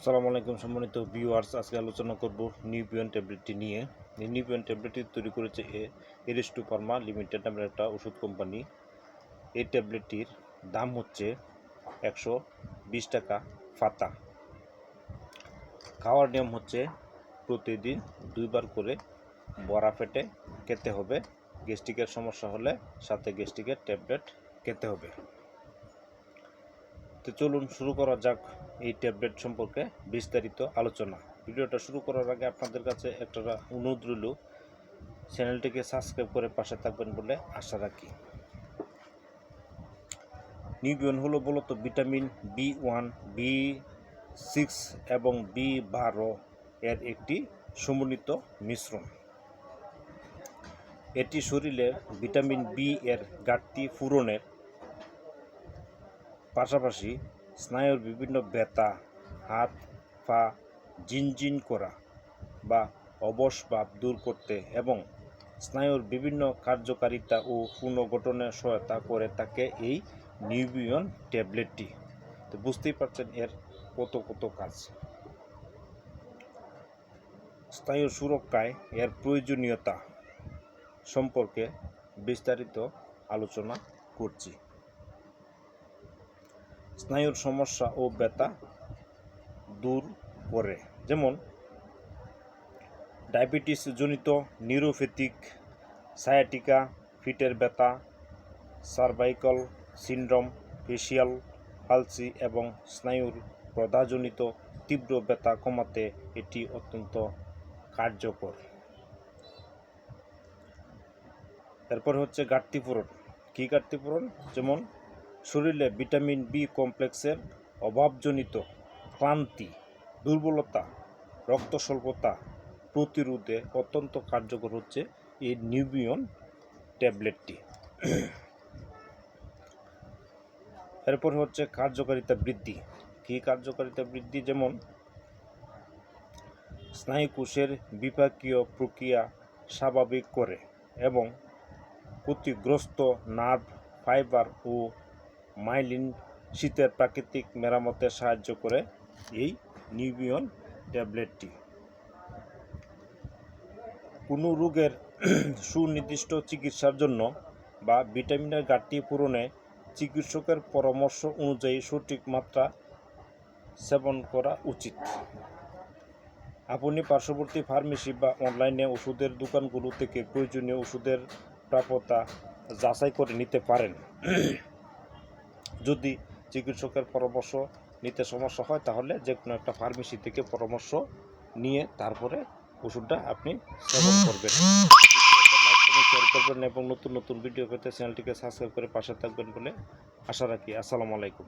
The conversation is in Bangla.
আসসালামু আলাইকুম সম্মানিত ভিউয়ার্স, আজকে আলোচনা করব নিউবিয়ন ট্যাবলেটটি নিয়ে। এই নিউবিয়ন ট্যাবলেটটি তৈরি করেছে এরিস্টু ফার্মা লিমিটেড নামের একটা ওষুধ কোম্পানি। এই ট্যাবলেটটির দাম হচ্ছে 120 টাকা ফাতা। খাওয়ার নিয়ম হচ্ছে প্রতিদিন 2 বার করে বড়া পেটে খেতে হবে। গ্যাস্ট্রিকের সমস্যা হলে সাথে গ্যাস্ট্রিকের ট্যাবলেট খেতে হবে। তো চলুন শুরু করা যাক এই ট্যাবলেট সম্পর্কে বিস্তারিত আলোচনা। ভিডিওটা শুরু করার আগে আপনাদের কাছে একটা অনুরোধ রইল, চ্যানেলটিকে সাবস্ক্রাইব করে পাশে থাকবেন বলে আশা রাখি। নিউবিয়ন হলো মূলত ভিটামিন B1, B6 এবং B12 এর একটি সমন্বিত মিশ্রণ। এটি শরীরে ভিটামিন B এর ঘাটতি পূরণের পাশাপাশি স্নায়ুর বিভিন্ন ব্যথা, হাত পা ঝিনঝিন করা বা অবশ ভাব দূর করতে এবং স্নায়ুর বিভিন্ন কার্যকারিতা ও পুনর্গঠনে সহায়তা করে থাকে এই নিউবিয়ন ট্যাবলেটটি। তো বুঝতেই পারছেন এর কত কাজ। স্নায়ুর সুরক্ষায় এর প্রয়োজনীয়তা সম্পর্কে বিস্তারিত আলোচনা করছি। স্নায়ুর সমস্যা ও ব্যথা দূর করে, যেমন ডায়াবেটিস জনিত নিউরোপ্যাথিক, সায়াটিকা, ফিটের ব্যথা, সার্ভাইকাল সিনড্রোম, ফেসিয়াল পালসি এবং স্নায়ুর প্রদাহজনিত তীব্র ব্যথা কমাতে এটি অত্যন্ত কার্যকর। এরপর হচ্ছে ঘাটতি পূরণ। কী ঘাটতি পূরণ? যেমন শরীরে ভিটামিন বি কমপ্লেক্সের অভাবজনিত ক্লান্তি, দুর্বলতা, রক্ত স্বল্পতা প্রতিরোধে অত্যন্ত কার্যকর হচ্ছে এই নিউবিয়ন ট্যাবলেটটি। এরপর হচ্ছে কার্যকারিতা বৃদ্ধি। কী কার্যকারিতা বৃদ্ধি? যেমন স্নায়ুকোষের বিপাকীয় প্রক্রিয়া স্বাভাবিক করে এবং ক্ষতিগ্রস্ত নার্ভ ফাইবার ও মাইলিন শীতের প্রাকৃতিক মেরামতে সাহায্য করে এই নিউবিয়ন ট্যাবলেটটি। কোনো রোগের সুনির্দিষ্ট চিকিৎসার জন্য বা ভিটামিনের ঘাটতি পূরণে চিকিৎসকের পরামর্শ অনুযায়ী সঠিক মাত্রা সেবন করা উচিত। আপনি পার্শ্ববর্তী ফার্মেসি বা অনলাইনে ওষুধের দোকানগুলো থেকে প্রয়োজনীয় ওষুধের প্রাপ্যতা যাচাই করে নিতে পারেন। যদি চিকিৎসকের পরামর্শ নিতে সমস্যা হয় তাহলে যে কোনো একটা ফার্মেসি থেকে পরামর্শ নিয়ে তারপরে ওষুধটা আপনি সেবন করবেন। লাইক এবং শেয়ার করবেন এবং নতুন ভিডিও পেতে চ্যানেলটিকে সাবস্ক্রাইব করে পাশে থাকবেন বলে আশা রাখি। আসসালামু আলাইকুম।